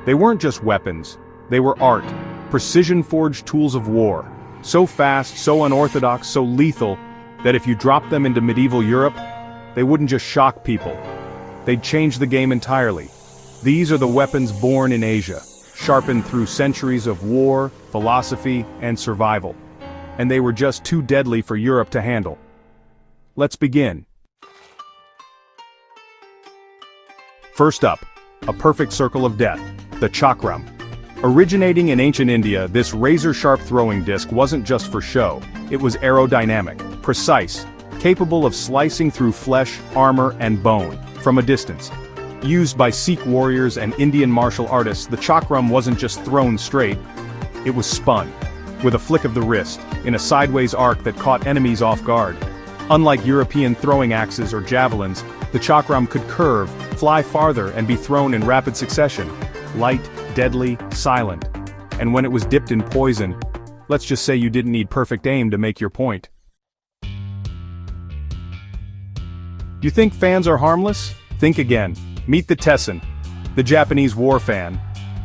They weren't just weapons, they were art, precision-forged tools of war. So fast, so unorthodox, so lethal, that if you dropped them into medieval Europe, they wouldn't just shock people. They'd change the game entirely. These are the weapons born in Asia, sharpened through centuries of war, philosophy, and survival. And they were just too deadly for Europe to handle. Let's begin. First up, a perfect circle of death, the chakram. Originating in ancient India, this razor-sharp throwing disc wasn't just for show. It was aerodynamic, precise, capable of slicing through flesh, armor, and bone, from a distance. Used by Sikh warriors and Indian martial artists, the chakram wasn't just thrown straight, it was spun, with a flick of the wrist, in a sideways arc that caught enemies off guard. Unlike European throwing axes or javelins, the chakram could curve, fly farther, and be thrown in rapid succession. Light, deadly, silent. And when it was dipped in poison, let's just say you didn't need perfect aim to make your point. You think fans are harmless? Think again. Meet the Tessen, the Japanese war fan.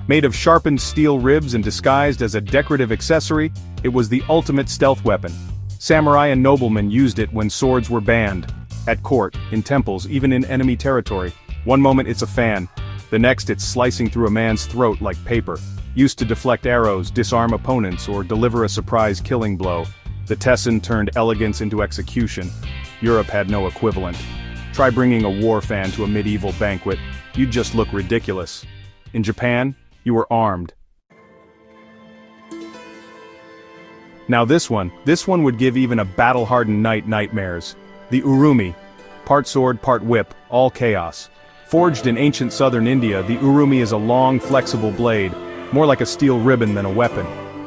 Made of sharpened steel ribs and disguised as a decorative accessory, it was the ultimate stealth weapon. Samurai and noblemen used it when swords were banned. At court, in temples, even in enemy territory. One moment it's a fan, the next it's slicing through a man's throat like paper. Used to deflect arrows, disarm opponents, or deliver a surprise killing blow. The Tessen turned elegance into execution. Europe had no equivalent. Try bringing a war fan to a medieval banquet, you'd just look ridiculous. In Japan, you were armed. Now this one would give even a battle-hardened knight nightmares. The urumi. Part sword, part whip, all chaos. Forged in ancient southern India, the urumi is a long, flexible blade, more like a steel ribbon than a weapon.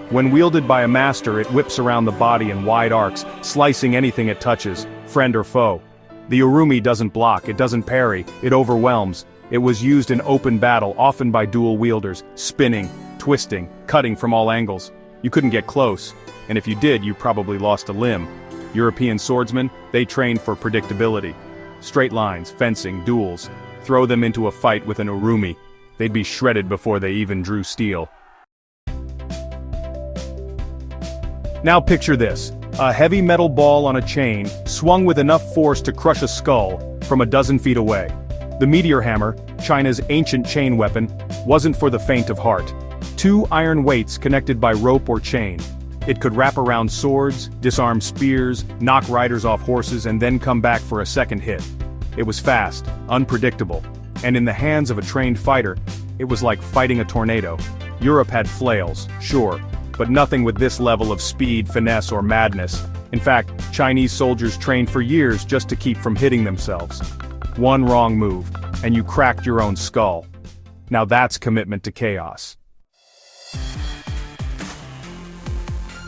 When wielded by a master, it whips around the body in wide arcs, slicing anything it touches, friend or foe. The urumi doesn't block, it doesn't parry, it overwhelms. It was used in open battle, often by dual wielders, spinning, twisting, cutting from all angles. You couldn't get close, and if you did, you probably lost a limb. European swordsmen, they trained for predictability. Straight lines, fencing, duels. Throw them into a fight with an urumi. They'd be shredded before they even drew steel. Now picture this. A heavy metal ball on a chain, swung with enough force to crush a skull, from a dozen feet away. The meteor hammer, China's ancient chain weapon, wasn't for the faint of heart. 2 iron weights connected by rope or chain. It could wrap around swords, disarm spears, knock riders off horses, and then come back for a second hit. It was fast, unpredictable, and in the hands of a trained fighter, it was like fighting a tornado. Europe had flails, sure, but nothing with this level of speed, finesse, or madness. In fact, Chinese soldiers trained for years just to keep from hitting themselves. One wrong move, and you cracked your own skull. Now that's commitment to chaos.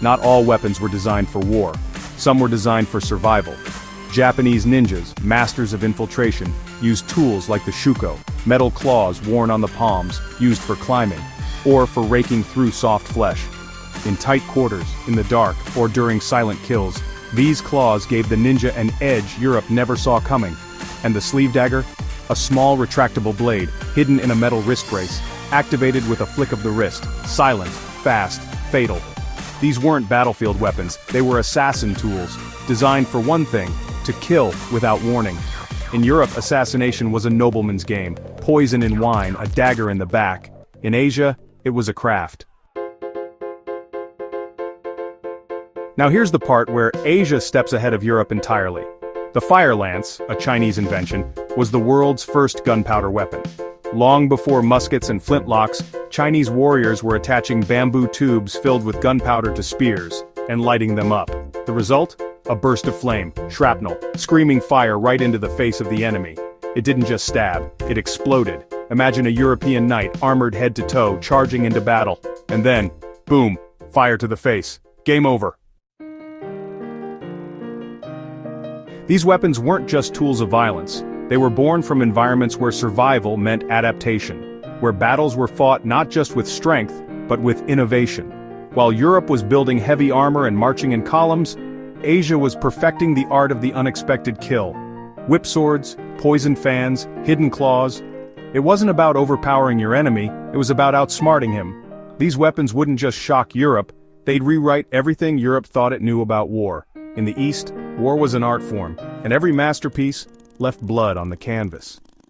Not all weapons were designed for war. Some were designed for survival. Japanese ninjas, masters of infiltration, used tools like the shuko, metal claws worn on the palms, used for climbing, or for raking through soft flesh. In tight quarters, in the dark, or during silent kills, these claws gave the ninja an edge Europe never saw coming. And the sleeve dagger? A small retractable blade, hidden in a metal wrist brace, activated with a flick of the wrist, silent, fast, fatal. These weren't battlefield weapons, they were assassin tools, designed for one thing, to kill without warning. In Europe, assassination was a nobleman's game, poison in wine, a dagger in the back. In Asia, it was a craft. Now here's the part where Asia steps ahead of Europe entirely. The fire lance, a Chinese invention, was the world's first gunpowder weapon. Long before muskets and flintlocks, Chinese warriors were attaching bamboo tubes filled with gunpowder to spears, and lighting them up. The result? A burst of flame, shrapnel, screaming fire right into the face of the enemy. It didn't just stab, it exploded. Imagine a European knight, armored head to toe, charging into battle. And then, boom, fire to the face. Game over. These weapons weren't just tools of violence. They were born from environments where survival meant adaptation, where battles were fought not just with strength, but with innovation. While Europe was building heavy armor and marching in columns, Asia was perfecting the art of the unexpected kill. Whip swords, poison fans, hidden claws. It wasn't about overpowering your enemy, it was about outsmarting him. These weapons wouldn't just shock Europe, they'd rewrite everything Europe thought it knew about war. In the East, war was an art form, and every masterpiece left blood on the canvas.